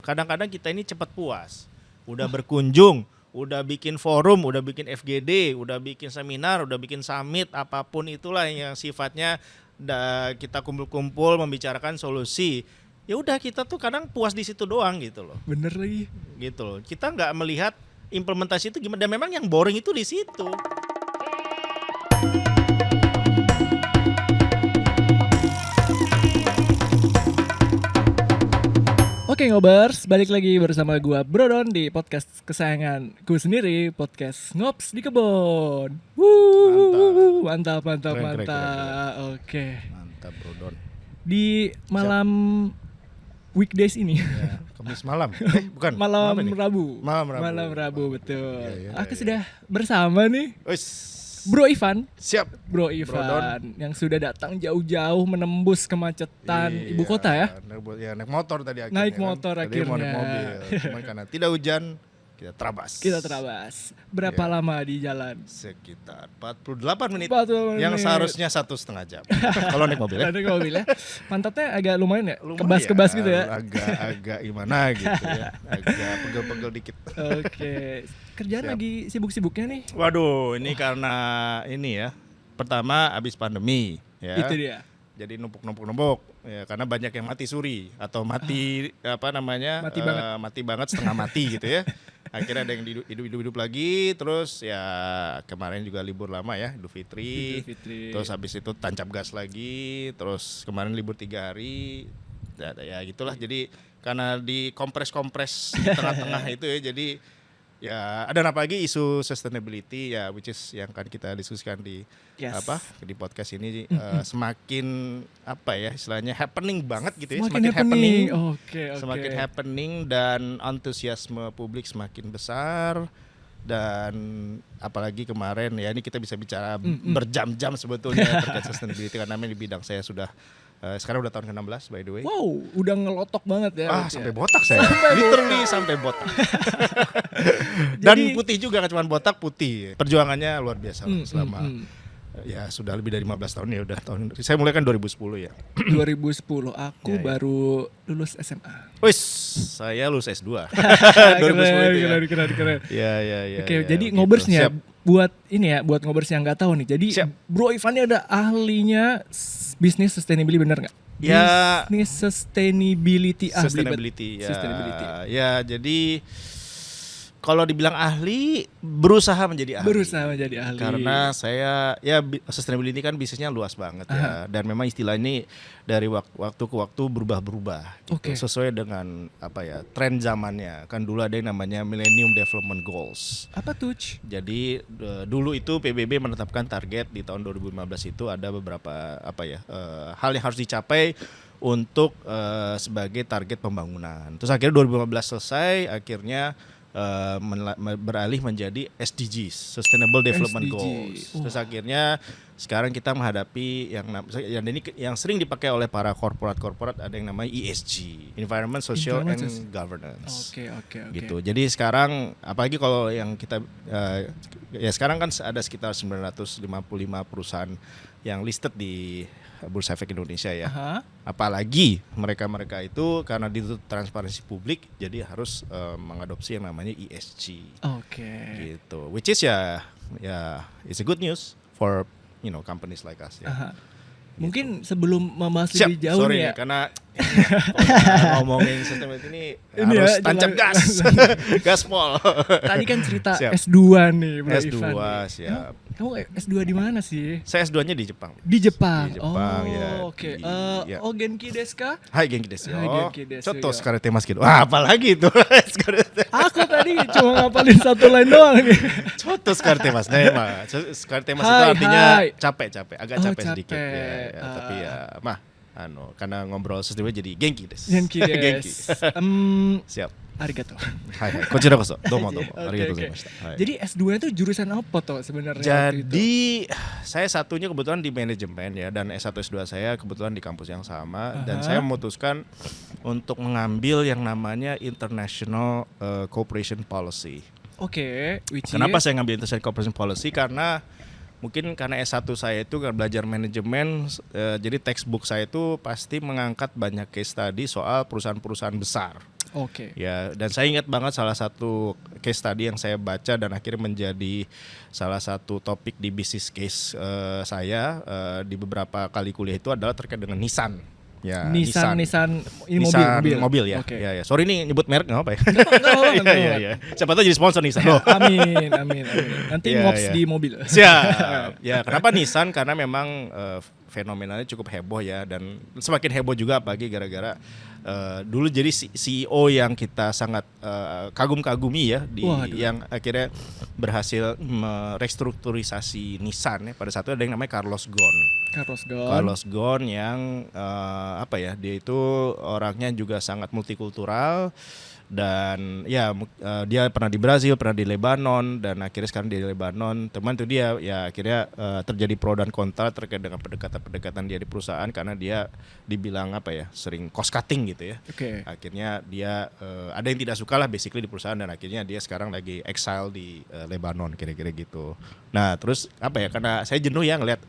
kadang-kadang kita ini cepat puas. Udah berkunjung, udah bikin forum, udah bikin FGD, udah bikin seminar, udah bikin summit, apapun itulah yang sifatnya kita kumpul-kumpul membicarakan solusi. Ya udah kita tuh kadang puas di situ doang gitu loh. Bener lagi. Gitu loh. Kita nggak melihat implementasi itu gimana, dan memang yang boring itu di situ. Oke ngobers, balik lagi bersama gua Brodon di podcast kesayangan gue sendiri, podcast Ngops di Kebon. Mantap. Keren. Oke. Mantap Brodon. Di malam weekdays ini. Ya, Kamis malam. Bukan. Malam Rabu. Malam Rabu betul. Ya, Aku sudah bersama nih Wis. Bro Ivan. Siap. Bro Ivan yang sudah datang jauh-jauh menembus kemacetan ibu kota ya. Naik motor tadi akhirnya. Naik motor Tadi akhirnya. mau naik mobil. Cuman karena tidak hujan, kita terabas. Berapa lama di jalan? Sekitar 48 menit. 48 Yang menit. seharusnya 1,5 jam. Kalau naik mobil ya. Naik mobil ya. Pantatnya agak lumayan ya. Lumayan, Kebas-kebas gitu ya. Agak gimana gitu ya. Agak pegel-pegel dikit. Oke. Kerjaan Siap. lagi sibuk-sibuknya nih. Waduh, ini karena ini ya. Pertama habis pandemi ya. Itu dia. Jadi numpuk ya, karena banyak yang mati suri atau mati mati banget setengah mati gitu ya. Akhirnya ada yang hidup lagi, terus ya kemarin juga libur lama ya, Idul Fitri. Terus habis itu tancap gas lagi, terus kemarin libur 3 hari. Ya gitulah, jadi karena dikompres di tengah-tengah itu ya, jadi ya ada apa lagi isu sustainability ya, which is yang kan kita diskusikan di di podcast ini semakin istilahnya happening banget gitu ya, semakin happening. Semakin happening dan antusiasme publik semakin besar. Dan apalagi kemarin ya, ini kita bisa bicara berjam-jam sebetulnya terkait sustainability, karena di bidang saya sudah sekarang udah tahun ke-16 by the way. Wow, udah ngelotok banget ya. Sampai botak saya. Literally sampai botak. Dan putih juga, kan cuma botak, putih. Perjuangannya luar biasa selama ya sudah lebih dari 15 tahun ya, udah tahun. Saya mulai kan 2010 ya. 2010 aku baru lulus SMA. Wis, saya lulus S2. 2010 itu ya. Keren. Ya. Oke, jadi gitu. ngobersnya Siap. buat ngobers yang nggak tahu nih. Jadi Siap. Bro Ivan ini ada ahlinya bisnis sustainability, bener nggak? Ya. Bisnis sustainability. Sustainability. Sustainability. Ya, jadi kalau dibilang ahli, berusaha menjadi ahli. Karena saya sustainability kan bisnisnya luas banget ya, dan memang istilah ini dari waktu ke waktu berubah-berubah gitu, sesuai dengan tren zamannya. Kan dulu ada yang namanya Millennium Development Goals. Apa tuh? Jadi dulu itu PBB menetapkan target di tahun 2015 itu ada beberapa hal yang harus dicapai untuk sebagai target pembangunan. Terus akhirnya 2015 selesai, akhirnya beralih menjadi SDGs, Sustainable Development Goals. Terus akhirnya sekarang kita menghadapi yang sering dipakai oleh para korporat ada yang namanya ESG, Environment, Social and Governance. Oke. Gitu. Jadi sekarang apalagi kalau yang kita ya sekarang kan ada sekitar 955 perusahaan yang listed di Bursa Efek Indonesia ya. Apalagi mereka itu karena dituntut transparansi publik, jadi harus mengadopsi yang namanya ESG. Gitu. Which is ya it's a good news for companies like us ya. Mungkin sebelum membahas lebih jauh nih ya, karena ngomongin sustainability ini harus tancap gas. Gaspol. Tadi kan cerita Siap. S2 nih, Bro S2 Ivan. siap. Kamu S2 di mana sih? Saya S2-nya di Jepang. Di Jepang. Ya. Oke. Ya. Genki desu ka? Hai Genki desu. Genki desu. Contoh karate mas gitu. Apalagi itu. Aku tadi cuma ngapalin satu line doang nih. Contoh karate mas. Karate mas itu artinya capek, agak capek sedikit ya. Tapi ya karena ngobrol sustainability jadi Genki desu. Genki desu. Siap. Arigato. Hai. Kochira koso. Domo. Arigatou gozaimashita. Jadi S2 itu jurusan apa tuh sebenarnya? Jadi saya satunya kebetulan di manajemen ya, dan S1 S2 saya kebetulan di kampus yang sama, dan saya memutuskan untuk mengambil yang namanya International Cooperation Policy. Kenapa saya ngambil International Cooperation Policy? Karena mungkin karena S1 saya itu kan belajar manajemen, jadi textbook saya itu pasti mengangkat banyak case study soal perusahaan-perusahaan besar. Oke. Ya, dan saya ingat banget salah satu case study yang saya baca dan akhirnya menjadi salah satu topik di business case saya di beberapa kali kuliah itu adalah terkait dengan Nissan. Ya, Nissan ini Nissan mobil ya. Oke. Ya. Sorry nih nyebut merek nggak apa ya. Enggak. Iya. Siapa tahu jadi sponsor Nissan. Loh. Amin. Nanti Iya, ngops iya. di mobil. Siap. Ya, kenapa Nissan? Karena memang fenomenalnya cukup heboh ya, dan semakin heboh juga apalagi gara-gara dulu jadi CEO yang kita sangat kagum-kagumi ya Waduh. yang akhirnya berhasil merestrukturisasi Nissan ya. Pada saat itu ada yang namanya Carlos Ghosn yang dia itu orangnya juga sangat multikultural. Dan ya dia pernah di Brazil, pernah di Lebanon, dan akhirnya sekarang di Lebanon. Teman itu dia ya akhirnya terjadi pro dan kontra terkait dengan pendekatan dia di perusahaan, karena dia dibilang sering cost cutting gitu ya. Oke. Akhirnya dia ada yang tidak suka lah basically di perusahaan, dan akhirnya dia sekarang lagi exile di Lebanon kira-kira gitu. Nah terus karena saya jenuh ya ngeliat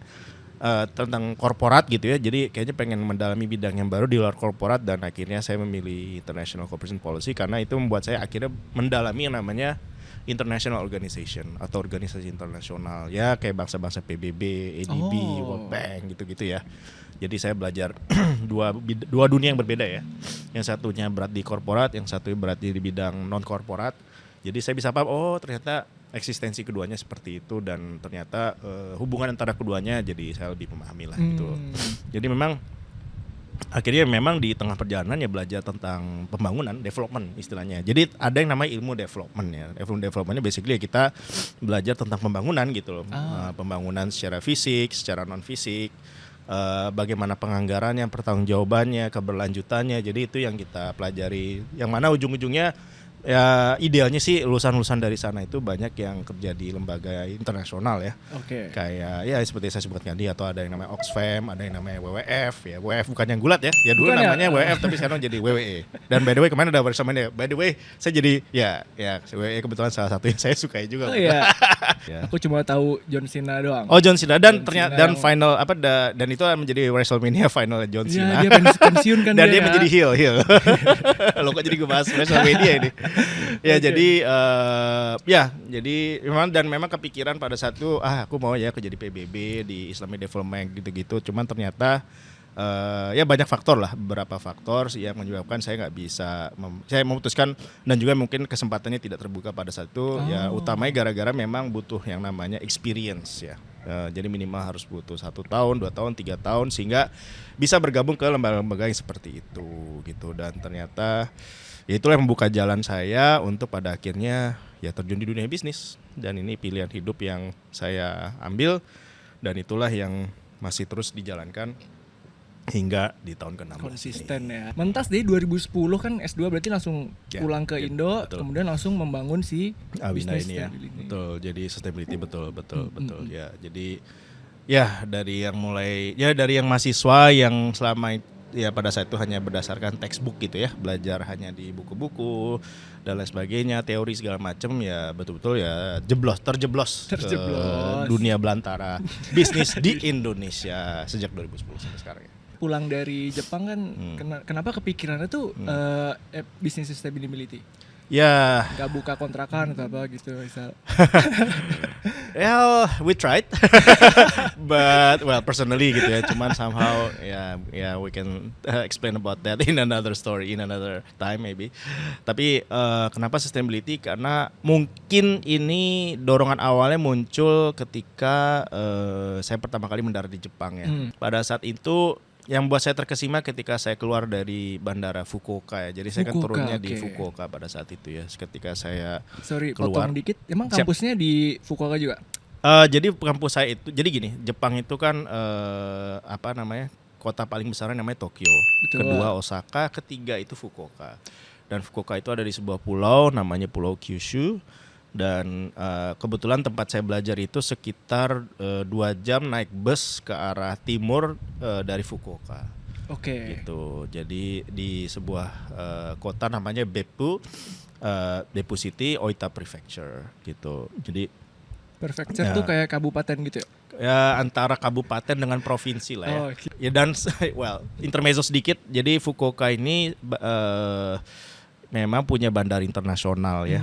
tentang korporat gitu ya, jadi kayaknya pengen mendalami bidang yang baru di luar korporat, dan akhirnya saya memilih International Cooperation Policy karena itu membuat saya akhirnya mendalami yang namanya international organization atau organisasi internasional ya, kayak bangsa-bangsa PBB, ADB, World Bank gitu-gitu ya. Jadi saya belajar dua dunia yang berbeda ya. Yang satunya berat di korporat, yang satu berat di bidang non korporat. Jadi saya bisa paham ternyata eksistensi keduanya seperti itu, dan ternyata hubungan antara keduanya jadi saya lebih memahami lah gitu. Jadi memang akhirnya memang di tengah perjalanan ya belajar tentang pembangunan, development istilahnya. Jadi ada yang namanya ilmu development ya. Ilmu developmentnya basically ya kita belajar tentang pembangunan gitu loh. Pembangunan secara fisik, secara non fisik. Bagaimana penganggarannya, pertanggungjawabannya, keberlanjutannya. Jadi itu yang kita pelajari. Yang mana ujung-ujungnya ya idealnya sih lulusan-lulusan dari sana itu banyak yang kerja di lembaga internasional ya. Oke. Kayak ya seperti saya sebutkan tadi, atau ada yang namanya Oxfam, ada yang namanya WWF ya. WWF bukan yang gulat ya. Ya dulu Bukan namanya ya? WWF tapi sekarang jadi WWE. Dan by the way kemarin ada bersamanya. By the way saya jadi ya WWE kebetulan salah satu yang saya sukai juga. Oh iya. Ya. Aku cuma tahu John Cena doang. Oh John Cena dan John ternyata Cena dan yang- final dan itu menjadi WrestleMania final John Cena. Iya, dia pensiun kan Dan dia ya. menjadi heel. Lo kok jadi gue bahas WrestleMania ini. Ya Oke. jadi memang kepikiran pada saat itu aku mau ya kerja di PBB di Islamic Development gitu-gitu. Cuman ternyata ya banyak faktor lah, beberapa faktor yang menyebabkan saya nggak bisa saya memutuskan, dan juga mungkin kesempatannya tidak terbuka pada saat itu. Ya utamanya gara-gara memang butuh yang namanya experience ya. Jadi minimal harus butuh 1 tahun, 2 tahun, 3 tahun sehingga bisa bergabung ke lembaga-lembaga yang seperti itu gitu. Dan ternyata ya itulah yang membuka jalan saya untuk pada akhirnya ya terjun di dunia bisnis, dan ini pilihan hidup yang saya ambil, dan itulah yang masih terus dijalankan hingga di tahun ke-16 Konsisten ini. ya. Mentas dari 2010 kan S2 berarti langsung Ya, pulang ke ya, Indo, betul. kemudian langsung membangun si Awina bisnis ini ya. sustainability. Betul, jadi sustainability betul ya. Jadi ya dari yang mahasiswa yang selama ya pada saat itu hanya berdasarkan textbook gitu ya, belajar hanya di buku-buku dan lain sebagainya, teori segala macam, ya betul-betul ya terjeblos ke dunia belantara bisnis di Indonesia sejak 2010 sampai sekarang ya. Pulang dari Jepang kan kenapa kepikirannya tuh bisnis sustainability? Ya, Gak buka kontrakan atau apa gitu misal. well, we tried, but personally gitu ya. Cuman somehow we can explain about that in another story, in another time maybe. Tapi kenapa sustainability? Karena mungkin ini dorongan awalnya muncul ketika saya pertama kali mendarat di Jepang ya. Pada saat itu yang buat saya terkesima ketika saya keluar dari bandara Fukuoka ya. Jadi saya kan Fukuoka, turunnya di oke. Fukuoka pada saat itu ya. Ketika saya Sorry, keluar. potong dikit. Emang Siap. kampusnya di Fukuoka juga? Jadi kampus saya itu, jadi gini, Jepang itu kan kota paling besar namanya Tokyo, Betul. kedua Osaka, ketiga itu Fukuoka. Dan Fukuoka itu ada di sebuah pulau namanya Pulau Kyushu. Dan kebetulan tempat saya belajar itu sekitar 2 jam naik bus ke arah timur dari Fukuoka. Oke. Gitu. Jadi di sebuah kota namanya Beppu City, Oita Prefecture gitu. Jadi Prefecture Ya. tuh kayak kabupaten gitu ya? ya antara kabupaten dengan provinsi lah ya. Oh, Ya dan intermezzo sedikit. Jadi Fukuoka ini memang punya bandara internasional ya.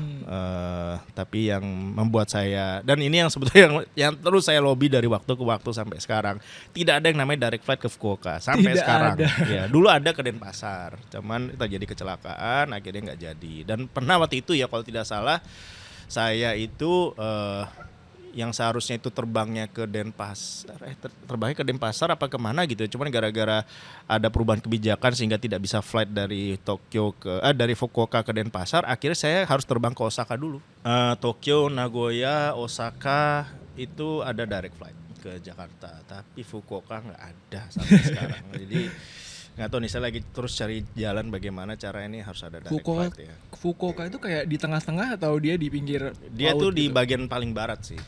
Tapi yang membuat saya, dan ini yang sebetulnya yang terus saya lobby dari waktu ke waktu sampai sekarang, tidak ada yang namanya direct flight ke Fukuoka sampai Tidak sekarang. ada. Ya, dulu ada ke Denpasar, cuman terjadi kecelakaan, akhirnya nggak jadi. Dan pernah waktu itu ya kalau tidak salah, saya itu yang seharusnya itu terbangnya ke Denpasar, terbangnya ke Denpasar apa kemana gitu, cuman gara-gara ada perubahan kebijakan sehingga tidak bisa flight dari dari Fukuoka ke Denpasar, akhirnya saya harus terbang ke Osaka dulu. Tokyo, Nagoya, Osaka itu ada direct flight ke Jakarta, tapi Fukuoka nggak ada sampai sekarang. Jadi nggak tahu nih, saya lagi terus cari jalan bagaimana cara ini harus ada direct flight ya. Fukuoka itu kayak di tengah-tengah atau dia di pinggir Dia laut tuh di gitu? bagian paling barat sih.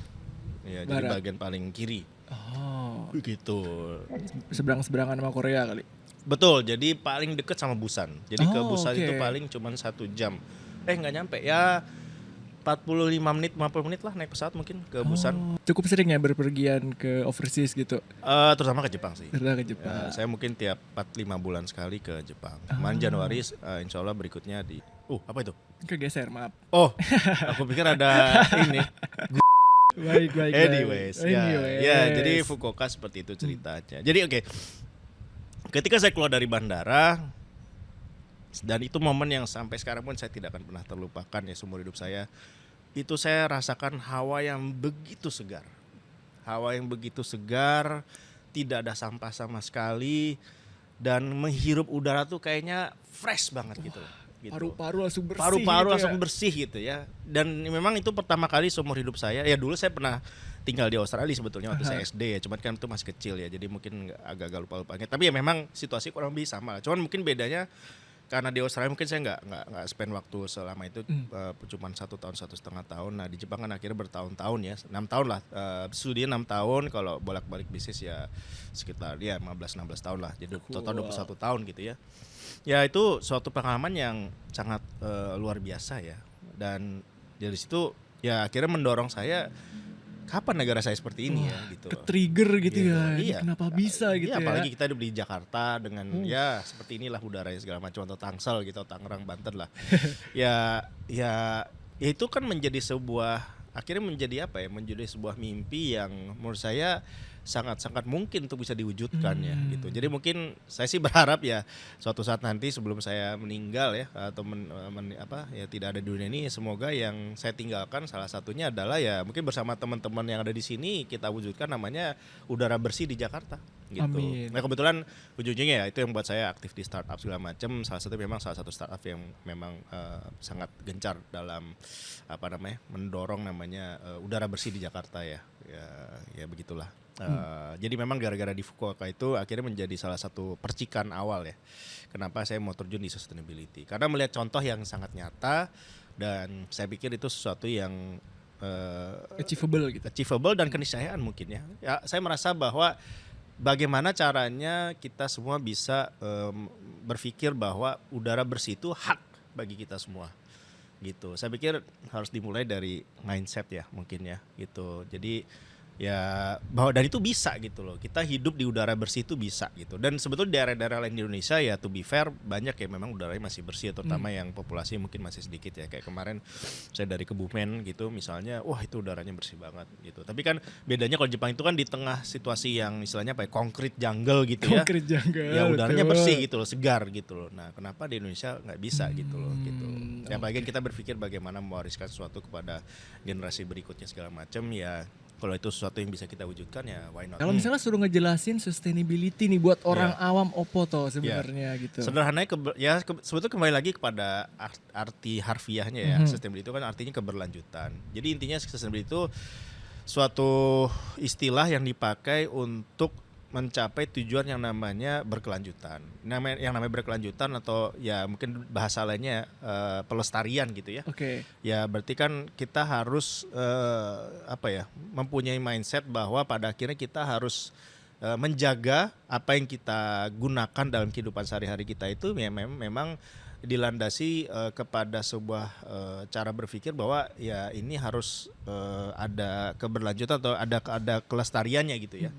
Ya, jadi Barat. bagian paling kiri. Oh, Gitu. seberang-seberangan sama Korea kali. Betul, jadi paling deket sama Busan. Jadi ke Oh, Busan oke. itu paling cuma 1 jam. Nggak nyampe ya, 45 menit, 50 menit lah naik pesawat mungkin ke Busan. Cukup sering ya berpergian ke overseas gitu. Terutama ke Jepang sih. Terus ke Jepang. Saya mungkin tiap 4-5 bulan sekali ke Jepang. Kemarin Januari, insya Allah berikutnya di... apa itu? Kegeser, maaf. Oh, aku pikir ada ini. Baik. Anyways, ya, jadi Fukuoka seperti itu ceritanya. Jadi oke. Ketika saya keluar dari bandara, dan itu momen yang sampai sekarang pun saya tidak akan pernah terlupakan ya seumur hidup saya. Itu saya rasakan hawa yang begitu segar. Hawa yang begitu segar, tidak ada sampah sama sekali, dan menghirup udara tuh kayaknya fresh banget gitu. Paru-paru langsung bersih. Paru-paru gitu langsung ya. bersih gitu ya. Dan memang itu pertama kali seumur hidup saya. Ya dulu saya pernah tinggal di Australia sebetulnya waktu saya SD ya. Cuman kan itu masih kecil ya. Jadi mungkin agak-agak lupa-lupanya. Tapi ya memang situasi kurang lebih sama. Cuman mungkin bedanya karena di Australia mungkin saya nggak spend waktu selama itu, cuma 1 tahun 1,5 tahun. Nah di Jepang kan akhirnya bertahun-tahun ya, 6 tahun lah, studi 6 tahun, kalau bolak-balik bisnis ya sekitar ya 15-16 tahun lah, jadi total 21 tahun gitu ya. Ya itu suatu pengalaman yang sangat luar biasa ya, dan dari situ ya akhirnya mendorong saya, kapan negara saya seperti ini ya gitu. Ke-trigger gitu Gitu, ya. iya. Ini kenapa bisa gitu Iya, ya. apalagi kita hidup di Jakarta dengan ya seperti inilah udaranya segala macam, atau Tangsel gitu, Tangerang, Banten lah. ya itu kan menjadi sebuah, akhirnya menjadi apa ya? Menjadi sebuah mimpi yang menurut saya sangat-sangat mungkin untuk bisa diwujudkan ya gitu. Jadi mungkin saya sih berharap ya suatu saat nanti sebelum saya meninggal ya, atau ya tidak ada di dunia ini, semoga yang saya tinggalkan salah satunya adalah ya mungkin bersama teman-teman yang ada di sini kita wujudkan namanya udara bersih di Jakarta gitu. Amin. Nah kebetulan ujung-ujungnya ya itu yang buat saya aktif di startup segala macam. Salah satu startup yang memang sangat gencar dalam mendorong namanya udara bersih di Jakarta ya. Ya begitulah. Jadi memang gara-gara di Fukuoka itu akhirnya menjadi salah satu percikan awal ya. Kenapa saya mau terjun di sustainability? Karena melihat contoh yang sangat nyata, dan saya pikir itu sesuatu yang achievable dan keniscayaan mungkin ya. Ya saya merasa bahwa bagaimana caranya kita semua bisa berpikir bahwa udara bersih itu hak bagi kita semua gitu. Saya pikir harus dimulai dari mindset ya mungkin ya gitu. Jadi ya bahwa dan itu bisa gitu loh, kita hidup di udara bersih itu bisa gitu. Dan sebetulnya daerah-daerah lain di Indonesia ya to be fair banyak ya memang udaranya masih bersih, terutama yang populasi mungkin masih sedikit ya. Kayak kemarin saya dari Kebumen gitu misalnya, wah itu udaranya bersih banget gitu. Tapi kan bedanya kalau Jepang itu kan di tengah situasi yang istilahnya apa ya, concrete jungle gitu ya. Concrete jungle, ya udaranya betul. bersih gitu loh, segar gitu loh. Nah kenapa di Indonesia nggak bisa gitu loh gitu. Ya bagian kita berpikir bagaimana mewariskan sesuatu kepada generasi berikutnya segala macam ya. Kalau itu sesuatu yang bisa kita wujudkan ya why not. Kalau misalnya suruh ngejelasin sustainability nih buat orang awam opo toh sebenarnya gitu. Sederhananya sebetulnya kembali lagi kepada arti harfiahnya ya. Sustainability itu kan artinya keberlanjutan. Jadi intinya sustainability itu suatu istilah yang dipakai untuk mencapai tujuan yang namanya berkelanjutan. Yang namanya berkelanjutan atau ya mungkin bahasa lainnya pelestarian gitu ya. Oke. Ya berarti kan kita harus mempunyai mindset bahwa pada akhirnya kita harus menjaga apa yang kita gunakan dalam kehidupan sehari-hari kita itu ya memang dilandasi kepada sebuah cara berpikir bahwa ya ini harus ada keberlanjutan atau ada kelestariannya gitu ya.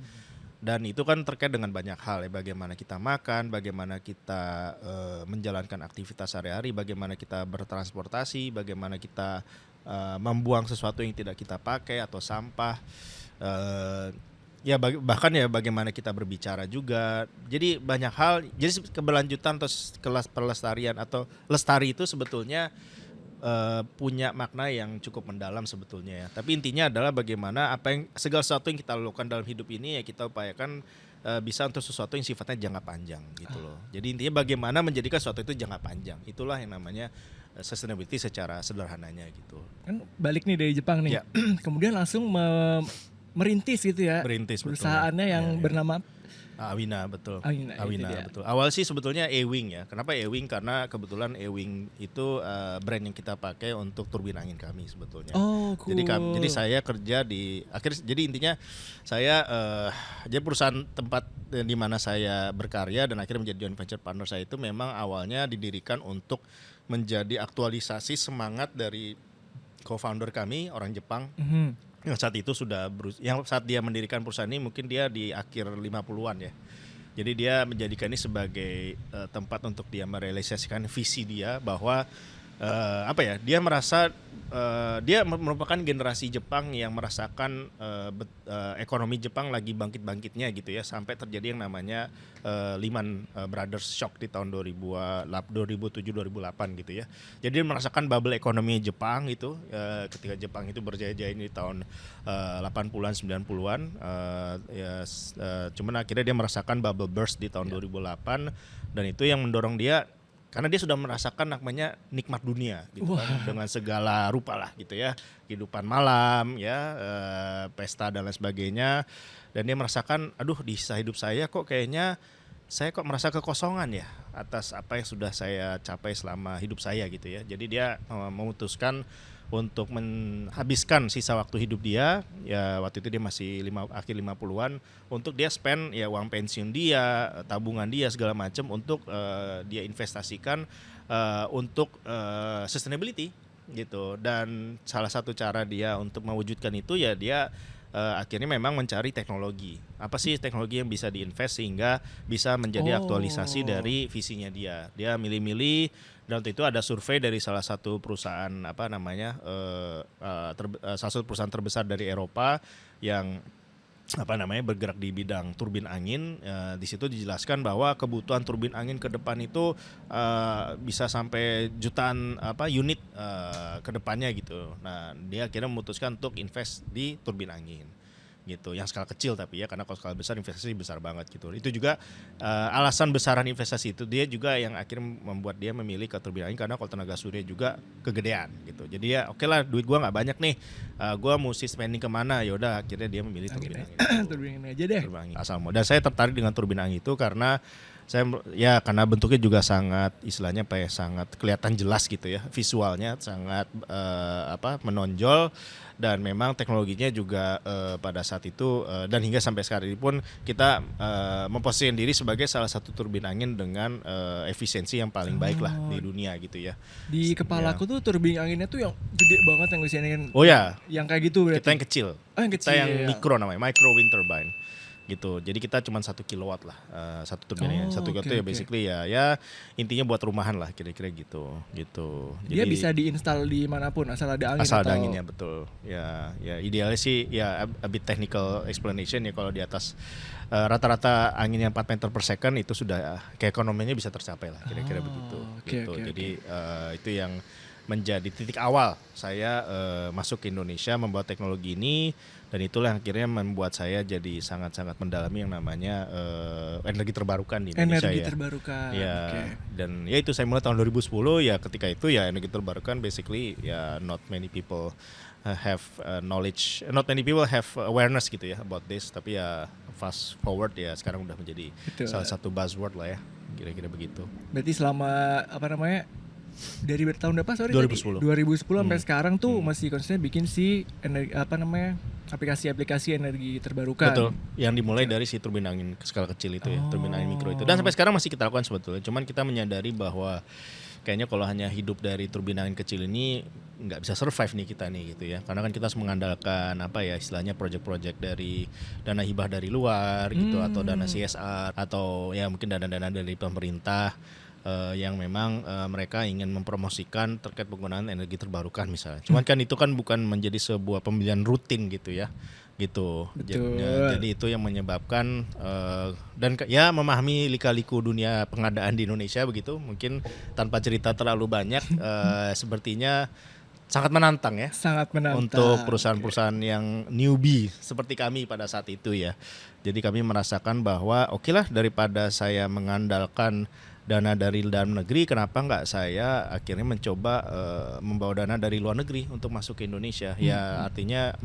Dan itu kan terkait dengan banyak hal ya, bagaimana kita makan, bagaimana kita menjalankan aktivitas sehari-hari, bagaimana kita bertransportasi, bagaimana kita membuang sesuatu yang tidak kita pakai atau sampah. Ya bahkan ya bagaimana kita berbicara juga. Jadi banyak hal. Jadi keberlanjutan atau kelas pelestarian atau lestari itu sebetulnya punya makna yang cukup mendalam sebetulnya ya. Tapi intinya adalah bagaimana segala sesuatu yang kita lakukan dalam hidup ini ya kita upayakan bisa untuk sesuatu yang sifatnya jangka panjang gitu loh. Jadi intinya bagaimana menjadikan sesuatu itu jangka panjang. Itulah yang namanya sustainability secara sederhananya gitu. Kan balik nih dari Jepang nih. Ya. Kemudian langsung merintis gitu ya. Merintis perusahaannya betul. yang bernama Awina betul. Awina Betul. Awal sih sebetulnya Ewing ya. Kenapa Ewing? Karena kebetulan Ewing itu brand yang kita pakai untuk turbin angin kami sebetulnya. Oh, cool. Jadi saya kerja di jadi intinya saya jadi perusahaan tempat di mana saya berkarya dan akhirnya menjadi joint venture partner saya itu memang awalnya didirikan untuk menjadi aktualisasi semangat dari co-founder kami orang Jepang. Yang saat itu saat dia mendirikan perusahaan ini mungkin dia di akhir 50-an ya. Jadi dia menjadikan ini sebagai tempat untuk dia merealisasikan visi dia bahwa dia merasa dia merupakan generasi Jepang yang merasakan ekonomi Jepang lagi bangkit-bangkitnya gitu ya, sampai terjadi yang namanya Lehman Brothers shock di tahun 2007-2008 gitu ya. Jadi dia merasakan bubble ekonomi Jepang itu ketika Jepang itu berjaya-jaya di tahun 80-an 90-an cuman akhirnya dia merasakan bubble burst di tahun 2008 dan itu yang mendorong dia karena dia sudah merasakan namanya nikmat dunia gitu kan, dengan segala rupa lah gitu ya, kehidupan malam ya, pesta dan lain sebagainya, dan dia merasakan aduh di sisa hidup saya kok kayaknya saya kok merasa kekosongan ya atas apa yang sudah saya capai selama hidup saya gitu ya. Jadi dia memutuskan untuk menghabiskan sisa waktu hidup dia, ya waktu itu dia masih akhir 50-an, untuk dia spend ya uang pensiun dia, tabungan dia segala macam untuk dia investasikan untuk sustainability gitu. Dan salah satu cara dia untuk mewujudkan itu ya dia akhirnya memang mencari teknologi. Apa sih teknologi yang bisa diinvest sehingga bisa menjadi aktualisasi dari visinya dia. Dia milih-milih, dan waktu itu ada survei dari salah satu perusahaan salah satu perusahaan terbesar dari Eropa yang bergerak di bidang turbin angin. Di situ dijelaskan bahwa kebutuhan turbin angin ke depan itu bisa sampai jutaan unit ke depannya gitu. Nah, dia akhirnya memutuskan untuk invest di turbin angin gitu, yang skala kecil tapi ya, karena kalau skala besar investasi besar banget gitu. Itu juga alasan besaran investasi itu dia juga yang akhirnya membuat dia memilih ke turbin angin, karena kalau tenaga surya juga kegedean gitu. Jadi ya oke lah, duit gua nggak banyak nih, gua mesti spending kemana, yaudah akhirnya dia memilih turbin angin. Turbin angin aja deh. Turbin angin asal dan saya tertarik dengan turbin angin itu karena karena bentuknya juga sangat istilahnya sangat kelihatan jelas gitu ya, visualnya sangat menonjol, dan memang teknologinya juga pada saat itu dan hingga sampai sekarang ini pun kita memposisikan diri sebagai salah satu turbin angin dengan efisiensi yang paling baik lah di dunia gitu ya. Di kepala aku tuh turbin anginnya tuh yang gede banget yang bisa angin. Oh ya. Yang kayak gitu berarti. Kita yang kecil. Yang kita yang mikro namanya, micro wind turbine. Gitu. Jadi kita cuma 1 kilowatt lah satu turbinnya. 1 kilowatt itu ya basically ya intinya buat rumahan lah kira-kira gitu. Dia jadi, bisa diinstal di manapun asal ada angin. Asal ada anginnya, betul. Ya idealnya sih ya a bit technical explanation ya, kalau di atas rata-rata anginnya 4 meter per second itu sudah keekonomiannya bisa tercapai lah kira-kira begitu. Jadi itu yang menjadi titik awal saya masuk ke Indonesia membawa teknologi ini, dan itulah yang akhirnya membuat saya jadi sangat-sangat mendalami yang namanya energi terbarukan di Indonesia. Energi terbarukan. Ya, dan ya itu saya mulai tahun 2010 ya, ketika itu ya energi terbarukan basically ya not many people have knowledge, not many people have awareness gitu ya about this, tapi ya fast forward ya sekarang udah menjadi salah satu buzzword lah ya, kira-kira begitu. Berarti selama dari tahun berapa 2010 sampai sekarang tuh masih konsisten bikin aplikasi-aplikasi energi terbarukan. Betul. Yang dimulai dari si turbin angin skala kecil itu ya, turbin angin mikro itu. Dan sampai sekarang masih kita lakukan sebetulnya. Cuman kita menyadari bahwa kayaknya kalau hanya hidup dari turbin angin kecil ini nggak bisa survive nih kita nih gitu ya, karena kan kita harus mengandalkan apa ya istilahnya project-project dari dana hibah dari luar gitu atau dana CSR atau ya mungkin dana-dana dari pemerintah yang memang mereka ingin mempromosikan terkait penggunaan energi terbarukan misalnya. Cuman kan itu kan bukan menjadi sebuah pembelian rutin gitu ya. Gitu. Jadi itu yang menyebabkan dan ya memahami lika-liku dunia pengadaan di Indonesia begitu. Mungkin tanpa cerita terlalu banyak sepertinya sangat menantang ya. Sangat menantang. Untuk perusahaan-perusahaan yang newbie seperti kami pada saat itu ya. Jadi kami merasakan bahwa oke lah daripada saya mengandalkan dana dari dalam negeri, kenapa nggak saya akhirnya mencoba membawa dana dari luar negeri untuk masuk ke Indonesia. Ya artinya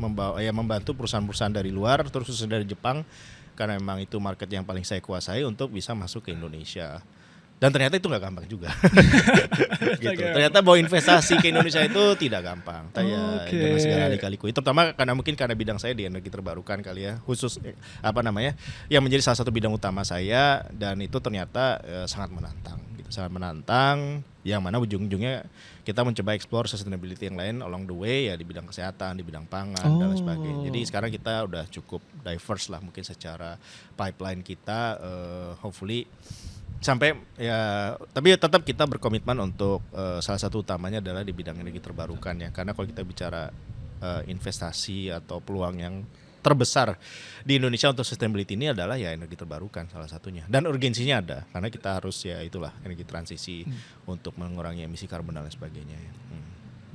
membantu perusahaan-perusahaan dari luar, terus khususnya dari Jepang, karena memang itu market yang paling saya kuasai untuk bisa masuk ke Indonesia. Dan ternyata itu nggak gampang juga. Gitu. Ternyata bawa investasi ke Indonesia itu tidak gampang. Dengan segala lika-liku. Terutama karena bidang saya di energi terbarukan kali ya, khusus yang menjadi salah satu bidang utama saya, dan itu ternyata sangat menantang. Gitu. Sangat menantang. Yang mana ujung-ujungnya kita mencoba explore sustainability yang lain along the way ya, di bidang kesehatan, di bidang pangan dan lain sebagainya. Jadi sekarang kita udah cukup diverse lah mungkin secara pipeline kita, hopefully sampai ya, tapi tetap kita berkomitmen untuk salah satu utamanya adalah di bidang energi terbarukan ya, karena kalau kita bicara investasi atau peluang yang terbesar di Indonesia untuk sustainability ini adalah ya energi terbarukan salah satunya, dan urgensinya ada karena kita harus ya itulah energi transisi untuk mengurangi emisi karbon dan lain sebagainya ya.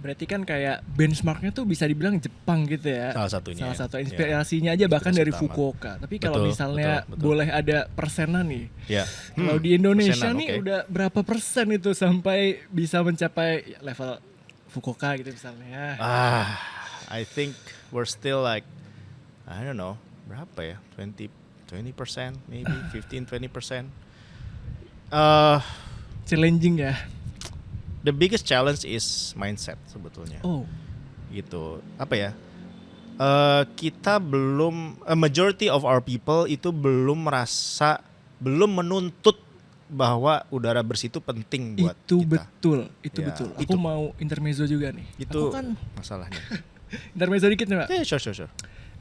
Berarti kan kayak benchmarknya tuh bisa dibilang Jepang gitu ya. Salah satunya. Salah satu inspirasinya aja bahkan dari Fukuoka. Tapi kalau misalnya boleh ada persenan nih. Ya. Kalau di Indonesia nih udah berapa persen itu sampai bisa mencapai level Fukuoka gitu misalnya. I think we're still like, I don't know, berapa ya? 20% maybe 15-20%. Challenging ya. The biggest challenge is mindset sebetulnya. Gitu. Apa ya? Kita belum, a majority of our people itu belum menuntut bahwa udara bersih itu penting buat kita. Itu betul. Aku mau intermezzo juga nih. Itu aku kan masalahnya. Intermezzo dikit nih, Pak. Sure.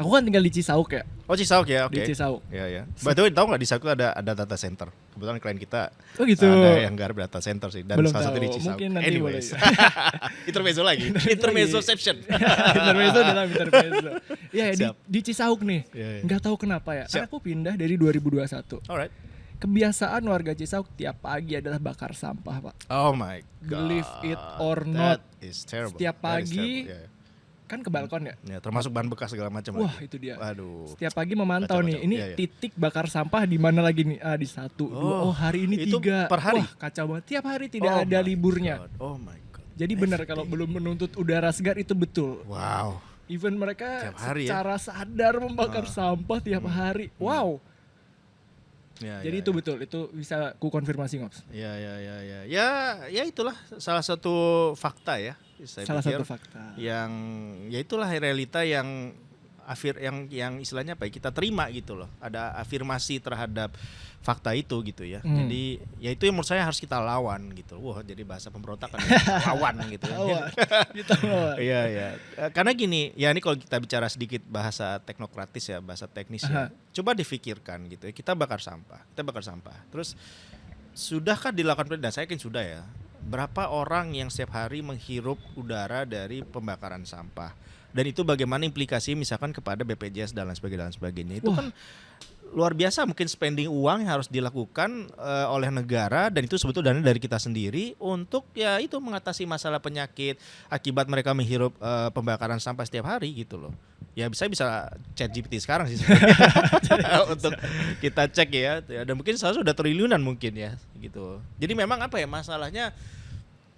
Aku kan tinggal di Cisauk ya. Oh, Cisauk ya, oke. Di Cisauk. Ya. By the way, tahu nggak di Cisauk ada data center. Kebetulan klien kita gitu. Ada yang garap data center sih, dan belum salah satu tahu. di Cisauk. Mungkin nanti anyways. Intermezzo lagi. Intermezzoception. Intermezzo dalam intermezzo. Ya, di Cisauk nih. Nggak tahu kenapa ya. Karena aku pindah dari 2021. Alright. Kebiasaan warga Cisauk tiap pagi adalah bakar sampah, Pak. Oh my god. Believe it or not. That is terrible. Setiap pagi kan ke balkon ya? Ya, termasuk ban bekas segala macam. Wah, lagi. itu dia. Waduh. Setiap pagi memantau nih, ini titik bakar sampah di mana lagi nih? Di 1, 2. hari ini 3. Per hari? Wah, kacau banget. Tiap hari tidak ada liburnya. God. Oh my god. Jadi benar kalau belum menuntut udara segar itu betul. Wow. Even mereka tiap hari secara sadar membakar sampah tiap hari. Wow. Jadi itu betul, itu bisa ku konfirmasi, Ngops. Ya itulah salah satu fakta ya. Salah satu fakta. Yang ya itulah realita yang istilahnya apa ya, kita terima gitu loh. Ada afirmasi terhadap fakta itu gitu ya. Jadi ya itu yang menurut saya harus kita lawan gitu. Wah, jadi bahasa pemberontakan lawan gitu. Iya. Karena gini, ya ini kalau kita bicara sedikit bahasa teknokratis ya, bahasa teknis ya. Coba difikirkan gitu ya. Kita bakar sampah. Terus sudahkah dilakukan, dan saya yakin sudah ya. Berapa orang yang setiap hari menghirup udara dari pembakaran sampah, dan itu bagaimana implikasi misalkan kepada BPJS dan lain sebagainya. Itu kan luar biasa, mungkin spending uang yang harus dilakukan oleh negara, dan itu sebetulnya dana dari kita sendiri untuk ya itu mengatasi masalah penyakit akibat mereka menghirup pembakaran sampah setiap hari gitu loh. Ya bisa ChatGPT sekarang sih untuk kita cek ya, dan mungkin sudah triliunan mungkin ya gitu. Jadi memang apa ya masalahnya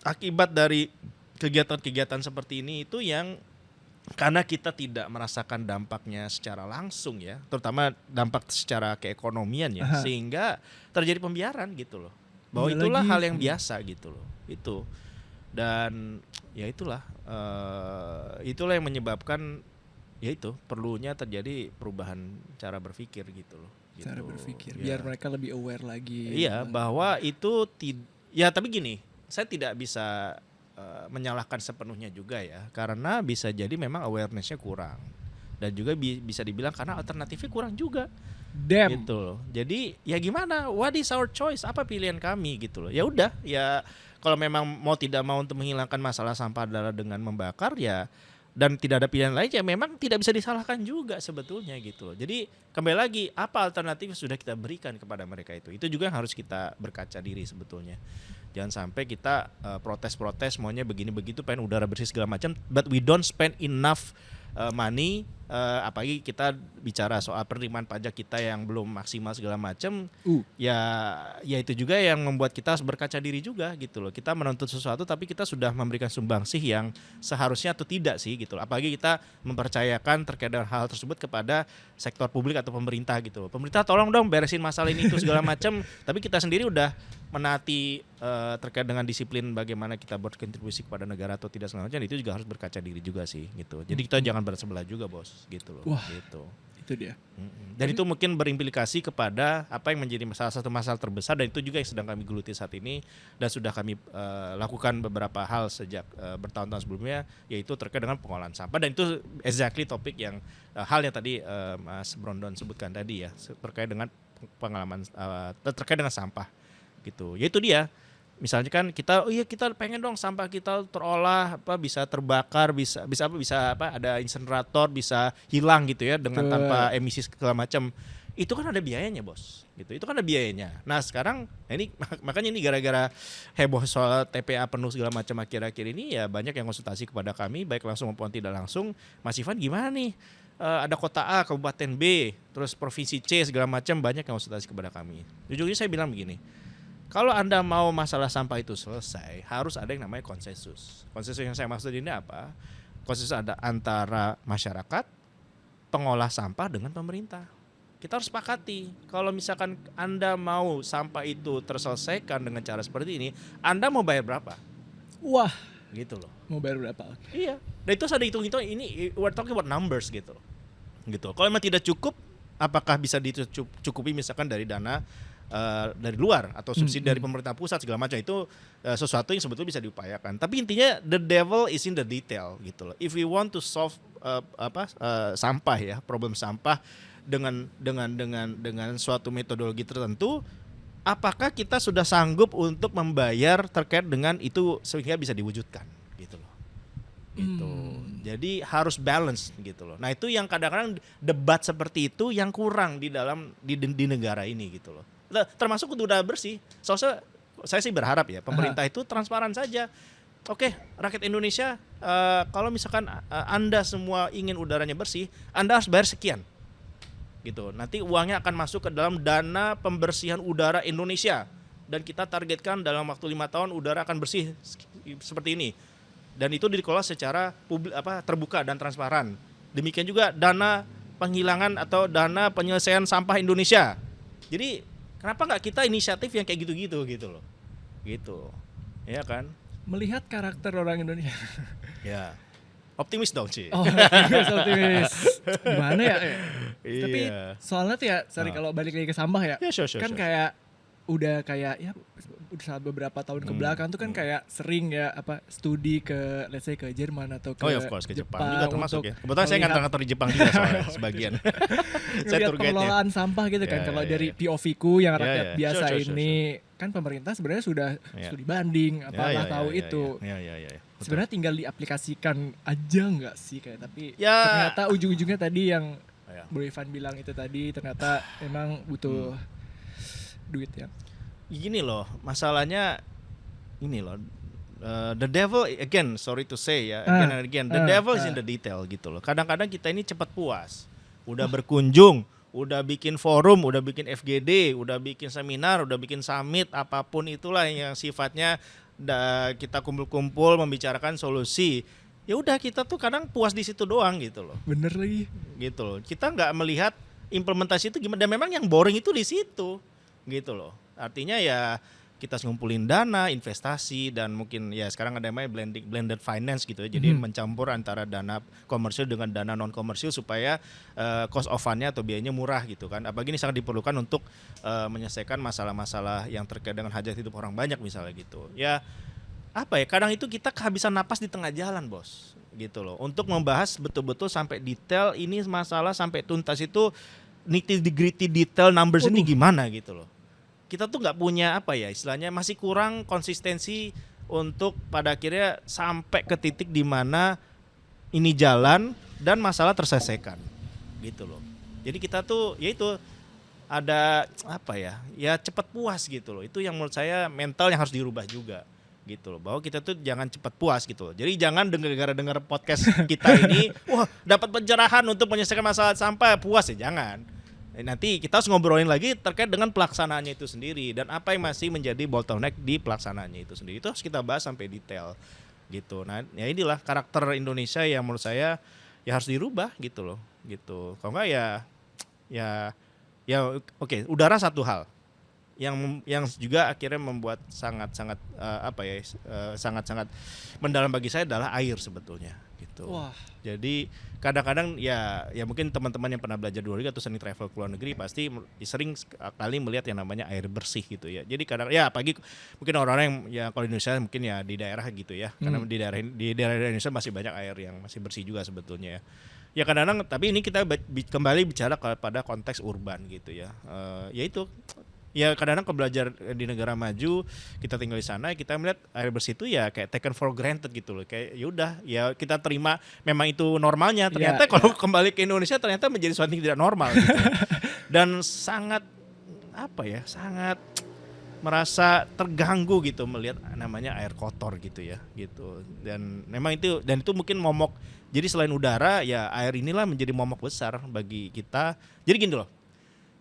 akibat dari kegiatan-kegiatan seperti ini itu yang karena kita tidak merasakan dampaknya secara langsung ya, terutama dampak secara keekonomian ya, sehingga terjadi pembiaran gitu loh. Bahwa itulah hal yang biasa gitu loh. Itu. Dan ya itulah yang menyebabkan ya itu perlunya terjadi perubahan cara berpikir gitu loh. Gitu. Cara berpikir biar mereka lebih aware lagi. Iya, bahwa itu ya tapi gini, saya tidak bisa menyalahkan sepenuhnya juga ya, karena bisa jadi memang awareness-nya kurang dan juga bisa dibilang karena alternatifnya kurang juga. Damn. Gitu loh. Jadi ya gimana? What is our choice? Apa pilihan kami gitu loh. Ya udah, ya kalau memang mau tidak mau untuk menghilangkan masalah sampah adalah dengan membakar ya, dan tidak ada pilihan lain ya memang tidak bisa disalahkan juga sebetulnya gitu loh. Jadi kembali lagi, apa alternatif sudah kita berikan kepada mereka itu juga yang harus kita berkaca diri sebetulnya. Jangan sampai kita protes-protes maunya begini begitu, pengen udara bersih segala macam, but we don't spend enough money, apalagi kita bicara soal penerimaan pajak kita yang belum maksimal segala macam, ya itu juga yang membuat kita harus berkaca diri juga gitu loh. Kita menuntut sesuatu tapi kita sudah memberikan sumbangsih yang seharusnya atau tidak sih gitu loh. Apalagi kita mempercayakan terkait dengan hal tersebut kepada sektor publik atau pemerintah gitu loh. Pemerintah tolong dong beresin masalah ini itu segala macam, tapi kita sendiri udah menaati terkait dengan disiplin bagaimana kita berkontribusi kepada negara atau tidak segala macam, itu juga harus berkaca diri juga sih gitu. Jadi kita jangan bersebelah juga bos gitu loh. Wah, gitu. Itu dia. Dan itu mungkin berimplikasi kepada apa yang menjadi salah satu masalah terbesar, dan itu juga yang sedang kami geluti saat ini dan sudah kami lakukan beberapa hal sejak bertahun-tahun sebelumnya, yaitu terkait dengan pengolahan sampah. Dan itu exactly topik yang hal yang tadi Mas Brondon sebutkan tadi ya, terkait dengan pengalaman terkait dengan sampah gitu. Ya itu dia. Misalnya kan kita kita pengen dong sampah kita terolah bisa terbakar, bisa ada insenerator, bisa hilang gitu ya dengan tanpa emisi segala macam. Itu kan ada biayanya, Bos. Gitu. Itu kan ada biayanya. Nah, sekarang ini makanya ini gara-gara heboh soal TPA penuh segala macam akhir-akhir ini ya, banyak yang konsultasi kepada kami baik langsung maupun tidak langsung. Mas Ivan gimana nih? Ada kota A, kabupaten B, terus provinsi C segala macam, banyak yang konsultasi kepada kami. Jujurnya saya bilang begini. Kalau Anda mau masalah sampah itu selesai, harus ada yang namanya konsensus. Konsensus yang saya maksud ini apa? Konsensus ada antara masyarakat, pengolah sampah dengan pemerintah. Kita harus sepakati. Kalau misalkan Anda mau sampah itu terselesaikan dengan cara seperti ini, Anda mau bayar berapa? Wah, gitu loh. Mau bayar berapa? Iya. Dan itu ada hitung-hitung, ini we're talking about numbers gitu. Gitu. Kalau memang tidak cukup, apakah bisa dicukupi misalkan dari dana dari luar atau subsidi dari pemerintah pusat segala macam, itu sesuatu yang sebetulnya bisa diupayakan. Tapi intinya the devil is in the detail gitu loh. If we want to solve sampah ya, problem sampah dengan suatu metodologi tertentu, apakah kita sudah sanggup untuk membayar terkait dengan itu sehingga bisa diwujudkan gitu loh. Gitu. Jadi harus balance gitu loh. Nah, itu yang kadang-kadang debat seperti itu yang kurang di dalam di negara ini gitu loh. Termasuk untuk udara bersih. Soalnya saya sih berharap ya pemerintah itu transparan saja. Oke, rakyat Indonesia, kalau misalkan Anda semua ingin udaranya bersih, Anda harus bayar sekian. Gitu. Nanti uangnya akan masuk ke dalam dana pembersihan udara Indonesia, dan kita targetkan dalam waktu 5 tahun udara akan bersih seperti ini. Dan itu dikelola secara terbuka dan transparan. Demikian juga dana penghilangan atau dana penyelesaian sampah Indonesia. Jadi kenapa nggak kita inisiatif yang kayak gitu-gitu gitu loh, gitu, ya kan? Melihat karakter orang Indonesia. Ya, optimis dong Ci. Oh, optimis. Gimana ya? Iya. Tapi soalnya tuh ya, kalau balik lagi ke sampah ya, sure. Kayak udah kayak ya udah beberapa tahun ke belakang tuh kan kayak sering ya studi ke let's say ke Jerman atau ke of course, ke Jepang juga termasuk ya. Kebetulan saya ngantor-ngantor di Jepang juga soalnya sebagian. Saya tour guide-nya. Pengelolaan sampah gitu kan. Kalau dari POV-ku yang rakyat biasa sure. ini kan pemerintah sebenarnya sudah studi banding tahu itu. Sebenarnya tinggal diaplikasikan aja nggak sih kayak, tapi ternyata ujung-ujungnya tadi yang Bro Ivan bilang itu tadi, ternyata emang butuh duit ya. Gini loh, masalahnya ini loh, the devil again, sorry to say ya, again, the devil is in the detail gitu loh. Kadang-kadang kita ini cepat puas, udah berkunjung, udah bikin forum, udah bikin FGD, udah bikin seminar, udah bikin summit, apapun itulah yang sifatnya kita kumpul-kumpul membicarakan solusi. Ya udah, kita tuh kadang puas di situ doang gitu loh. Bener lagi. Gitu loh. Kita nggak melihat implementasi itu gimana. Dan memang yang boring itu di situ. Gitu loh. Artinya ya kita ngumpulin dana, investasi, dan mungkin ya sekarang ada namanya blended finance gitu ya. Jadi mencampur antara dana komersil dengan dana non komersil supaya cost of fund-nya atau biayanya murah gitu kan. Apalagi ini sangat diperlukan untuk menyelesaikan masalah-masalah yang terkait dengan hajat hidup orang banyak misalnya gitu. Ya kadang itu kita kehabisan napas di tengah jalan, Bos. Gitu loh. Untuk membahas betul-betul sampai detail ini masalah sampai tuntas itu nitty-gritty detail numbers ini gimana gitu loh. Kita tuh nggak punya istilahnya masih kurang konsistensi untuk pada akhirnya sampai ke titik di mana ini jalan dan masalah terselesaikan gitu loh. Jadi kita tuh yaitu ada ya cepat puas gitu loh. Itu yang menurut saya mental yang harus dirubah juga gitu loh, bahwa kita tuh jangan cepat puas gitu loh. Jadi jangan dengar podcast kita ini wah dapat pencerahan untuk menyelesaikan masalah sampah puas ya, jangan. Nanti kita harus ngobrolin lagi terkait dengan pelaksanaannya itu sendiri dan apa yang masih menjadi bottleneck di pelaksanaannya itu sendiri. Itu harus kita bahas sampai detail gitu. Nah, ya inilah karakter Indonesia yang menurut saya ya harus dirubah gitu loh, gitu. Kalau enggak ya oke, udara satu hal yang juga akhirnya membuat sangat-sangat sangat-sangat mendalam bagi saya adalah air sebetulnya gitu. Wah. Jadi kadang-kadang ya mungkin teman-teman yang pernah belajar luar negeri atau sering travel ke luar negeri pasti sering kali melihat yang namanya air bersih gitu ya. Jadi kadang ya pagi mungkin orang-orang yang ya kalau di Indonesia mungkin ya di daerah gitu ya. Karena di daerah Indonesia masih banyak air yang masih bersih juga sebetulnya ya. Ya kadang-kadang tapi ini kita kembali bicara pada konteks urban gitu ya. Yaitu ya kadang-kadang belajar di negara maju kita tinggal di sana kita melihat air bersih itu ya kayak taken for granted gitu loh, kayak yaudah ya kita terima memang itu normalnya, ternyata kalau kembali ke Indonesia ternyata menjadi sesuatu yang tidak normal gitu. Dan sangat sangat merasa terganggu gitu melihat namanya air kotor gitu ya gitu. Dan memang itu mungkin momok, jadi selain udara ya air inilah menjadi momok besar bagi kita. Jadi gini loh,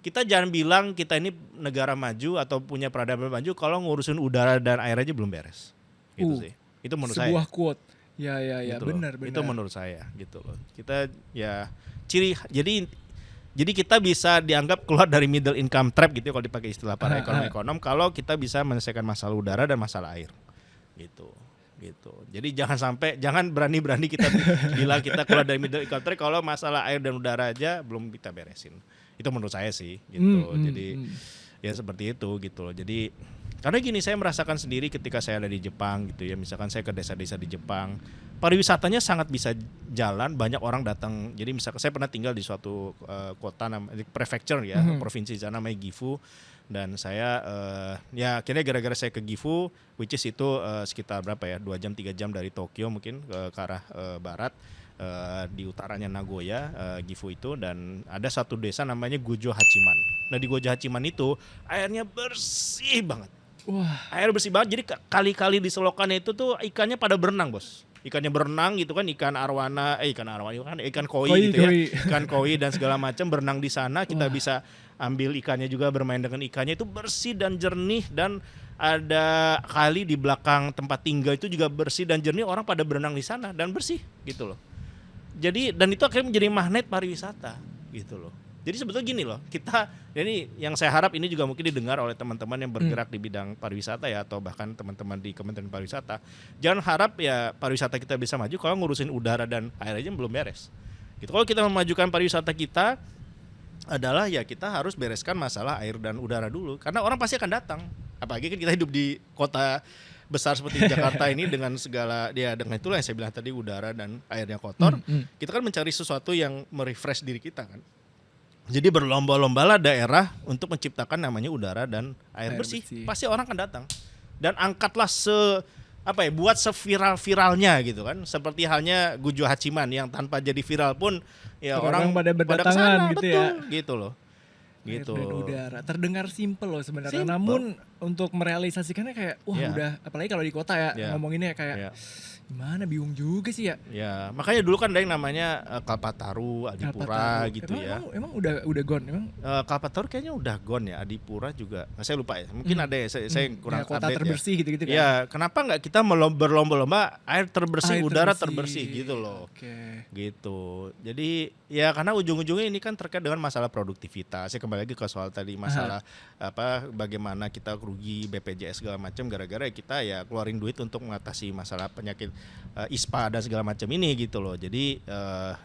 kita jangan bilang kita ini negara maju atau punya peradaban maju kalau ngurusin udara dan air aja belum beres. Gitu sih. Itu menurut saya. Sebuah quote. Ya gitu benar. Itu menurut saya gitu loh. Kita ya jadi kita bisa dianggap keluar dari middle income trap gitu kalau dipakai istilah para ekonom kalau kita bisa menyelesaikan masalah udara dan masalah air. Gitu. Jadi jangan berani-berani kita bilang kita keluar dari middle income trap kalau masalah air dan udara aja belum kita beresin. Itu menurut saya sih gitu. Jadi ya seperti itu gitu loh. Jadi karena gini, saya merasakan sendiri ketika saya ada di Jepang gitu ya. Misalkan saya ke desa-desa di Jepang, pariwisatanya sangat bisa jalan, banyak orang datang. Jadi misalkan saya pernah tinggal di suatu kota namanya prefecture ya, provinsi sana namanya Gifu. Dan saya ya akhirnya gara-gara saya ke Gifu, which is itu sekitar 2 jam 3 jam dari Tokyo mungkin ke arah barat. Di utaranya Nagoya, Gifu itu, dan ada satu desa namanya Gojo Hachiman. Nah di Gojo Hachiman itu airnya bersih banget. Wah. Air bersih banget, jadi kali-kali di selokannya itu tuh ikannya pada berenang, Bos. Ikannya berenang gitu kan, ikan koi gitu ya. Ikan koi dan segala macam berenang di sana. Kita bisa ambil ikannya juga, bermain dengan ikannya, itu bersih dan jernih. Dan ada kali di belakang tempat tinggal itu juga bersih dan jernih, orang pada berenang di sana dan bersih gitu loh. Jadi dan itu akhirnya menjadi magnet pariwisata gitu loh. Jadi sebetulnya gini loh, ini yang saya harap ini juga mungkin didengar oleh teman-teman yang bergerak di bidang pariwisata ya, atau bahkan teman-teman di Kementerian Pariwisata. Jangan harap ya pariwisata kita bisa maju kalau ngurusin udara dan air aja belum beres. Gitu. Kalau kita memajukan pariwisata kita adalah ya kita harus bereskan masalah air dan udara dulu, karena orang pasti akan datang. Apalagi kan kita hidup di kota besar seperti Jakarta ini dengan segala dengan itulah yang saya bilang tadi, udara dan airnya kotor. Kita kan mencari sesuatu yang merefresh diri kita kan. Jadi berlomba-lombalah daerah untuk menciptakan namanya udara dan air bersih. Pasti orang akan datang. Dan angkatlah buat seviral-viralnya gitu kan. Seperti halnya Gojo Hachiman yang tanpa jadi viral pun ya orang pada kesana, gitu betul, ya. Gitu loh. Gitu. Air dan udara. Terdengar simpel loh sebenarnya. Namun untuk merealisasikannya kayak udah, apalagi kalau di kota ya ngomonginnya kayak gimana, bingung juga sih ya. Ya, makanya dulu kan ada yang namanya Kalpataru, Adipura gitu ya. Emang udah gone emang? Kalpataru kayaknya udah gone ya, Adipura juga. Saya lupa ya. Mungkin ada ya, saya kurang kota update terbersih ya. gitu-gitu kan. Ya, kenapa enggak kita berlomba-lomba air terbersih, udara terbersih gitu loh. Gitu. Jadi ya karena ujung-ujungnya ini kan terkait dengan masalah produktivitas. Saya kembali lagi ke soal tadi masalah bagaimana kita rugi BPJS segala macam gara-gara kita ya keluarin duit untuk mengatasi masalah penyakit ISPA dan segala macam ini gitu loh. Jadi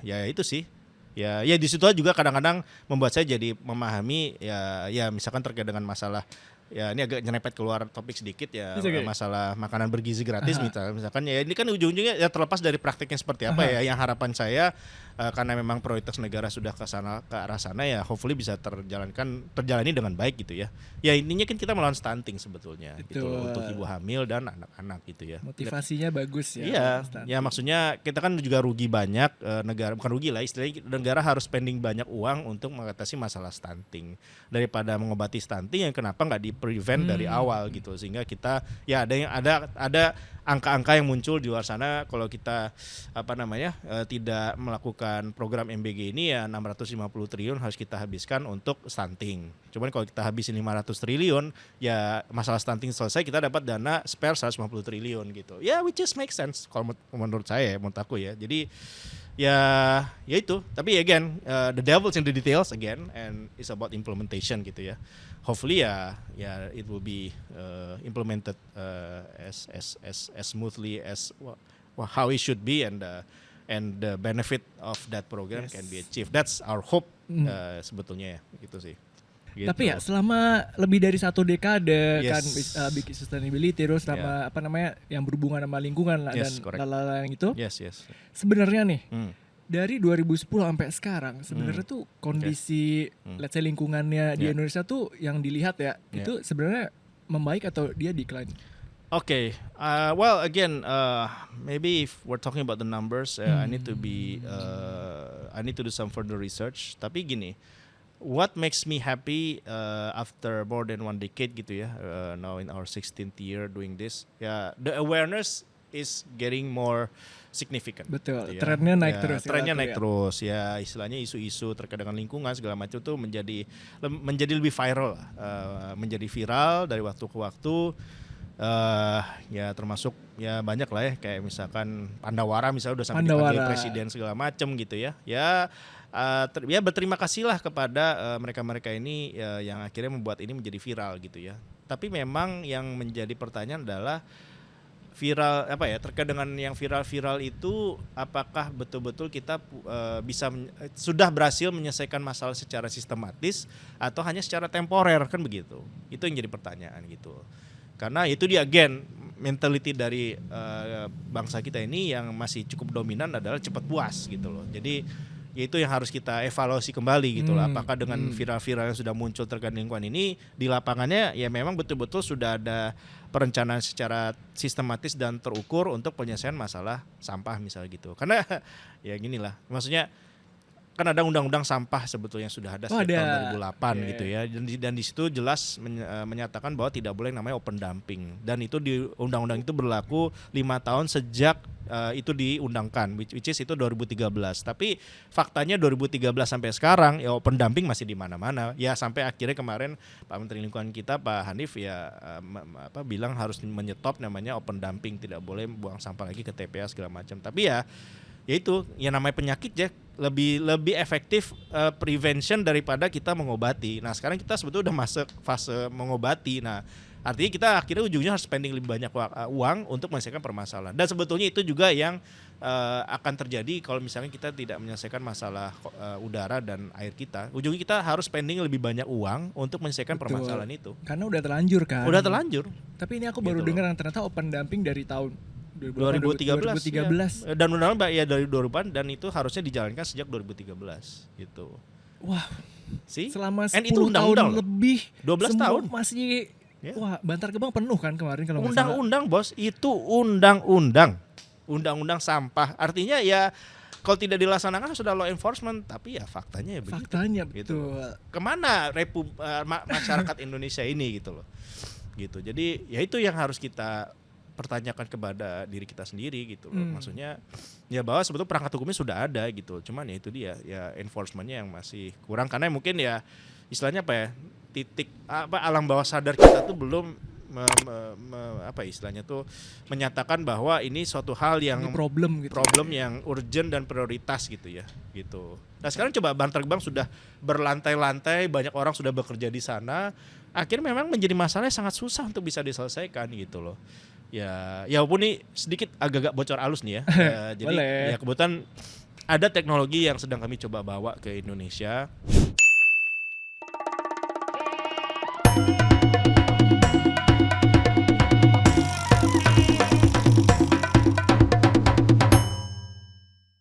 ya itu sih. Ya di situ juga kadang-kadang membuat saya jadi memahami ya misalkan terkait dengan masalah ya ini agak nyerempet keluar topik sedikit ya, masalah makanan bergizi gratis misalkan ya ini kan ujung-ujungnya ya terlepas dari praktiknya seperti apa ya, yang harapan saya karena memang prioritas negara sudah ke arah sana ya hopefully bisa terjalani dengan baik gitu ya. Ya intinya kan kita melawan stunting sebetulnya gitu loh, untuk ibu hamil dan anak-anak gitu ya. Motivasinya bagus ya. Iya, ya maksudnya kita kan juga rugi banyak, negara bukan rugi lah istilahnya, negara harus spending banyak uang untuk mengatasi masalah stunting daripada mengobati stunting yang kenapa nggak di-prevent dari awal gitu, sehingga kita ya ada angka-angka yang muncul di luar sana kalau kita tidak melakukan program MBG ini ya 650 triliun harus kita habiskan untuk stunting. Cuman kalau kita habisin 500 triliun ya masalah stunting selesai, kita dapat dana spare 150 triliun gitu. Ya which is make sense kalau menurut saya, menurut aku ya. Jadi ya itu, tapi again the devil's in the details again, and it's about implementation gitu ya. Hopefully ya it will be implemented as smoothly as how it should be, and the benefit of that program can be achieved. That's our hope sebetulnya ya, gitu sih. Gitu. Tapi ya selama lebih dari 1 dekade kan bikin sustainability terus sama yang berhubungan sama lingkungan dan lalala yang itu. Sebenarnya nih dari 2010 sampai sekarang sebenarnya tuh kondisi let's say lingkungannya di Indonesia tuh yang dilihat ya itu sebenarnya membaik atau dia decline? Okay, well again, maybe if we're talking about the numbers, I need to do some further research. Tapi gini, what makes me happy after more than 1 decade gitu ya, now in our 16th year doing this, the awareness is getting more significant. Betul, gitu ya. Trennya naik terus. Trennya naik terus ya, istilahnya isu-isu terkait dengan lingkungan segala macam itu menjadi lebih viral, menjadi viral dari waktu ke waktu. Ya termasuk ya banyak lah ya, kayak misalkan Pandawara misalnya udah sampai dipanggil presiden segala macam gitu ya. Ya berterima kasihlah kepada mereka-mereka ini yang akhirnya membuat ini menjadi viral gitu ya. Tapi memang yang menjadi pertanyaan adalah viral terkait dengan yang viral itu, apakah betul-betul kita sudah berhasil menyelesaikan masalah secara sistematis atau hanya secara temporer, kan begitu. Itu yang jadi pertanyaan gitu. Karena itu dia again mentality dari bangsa kita ini yang masih cukup dominan adalah cepat puas gitu loh. Jadi itu yang harus kita evaluasi kembali gitu loh. Apakah dengan viral-viral yang sudah muncul terkait lingkungan ini di lapangannya ya memang betul-betul sudah ada perencanaan secara sistematis dan terukur untuk penyelesaian masalah sampah misalnya gitu. Karena ya ginilah, maksudnya kan ada undang-undang sampah sebetulnya sudah ada sejak tahun 2008 gitu ya, dan di situ jelas menyatakan bahwa tidak boleh namanya open dumping, dan itu di undang-undang itu berlaku 5 tahun sejak itu diundangkan, which is itu 2013. Tapi faktanya 2013 sampai sekarang ya open dumping masih di mana-mana ya, sampai akhirnya kemarin Pak Menteri Lingkungan kita Pak Hanif ya bilang harus menyetop namanya open dumping, tidak boleh buang sampah lagi ke TPA segala macam. Tapi ya itu yang namanya penyakit ya lebih efektif prevention daripada kita mengobati. Nah sekarang kita sebetulnya udah masuk fase mengobati. Nah artinya kita akhirnya ujungnya harus spending lebih banyak uang untuk menyelesaikan permasalahan. Dan sebetulnya itu juga yang akan terjadi kalau misalnya kita tidak menyelesaikan masalah udara dan air kita. Ujungnya kita harus spending lebih banyak uang untuk menyelesaikan permasalahan itu. Karena udah terlanjur kan. Udah terlanjur. Tapi ini aku baru dengar yang ternyata open dumping dari tahun 2013. Ya. Dan undang-undang ya dari 2000-an, dan itu harusnya dijalankan sejak 2013 gitu. Wah. See? Selama 10 tahun lebih 12 tahun masih wah, Bantar Gebang penuh kan kemarin kalau undang-undang bos, itu undang-undang sampah. Artinya ya kalau tidak dilaksanakan sudah law enforcement, tapi ya faktanya ya begitu. Faktanya gitu. Kemana masyarakat Indonesia ini gitu loh. Gitu. Jadi ya itu yang harus kita pertanyakan kepada diri kita sendiri gitu loh. Maksudnya ya bahwa sebetulnya perangkat hukumnya sudah ada gitu. Cuman ya itu dia ya enforcementnya yang masih kurang, karena mungkin ya istilahnya titik alam bawah sadar kita tuh belum istilahnya tuh menyatakan bahwa ini suatu hal yang problem yang urgent dan prioritas gitu ya gitu. Nah sekarang coba Bantar Gebang sudah berlantai-lantai, banyak orang sudah bekerja di sana, akhirnya memang menjadi masalah yang sangat susah untuk bisa diselesaikan gitu loh. Ya walaupun ini sedikit agak-agak bocor halus nih ya. Jadi ya kebetulan ada teknologi yang sedang kami coba bawa ke Indonesia.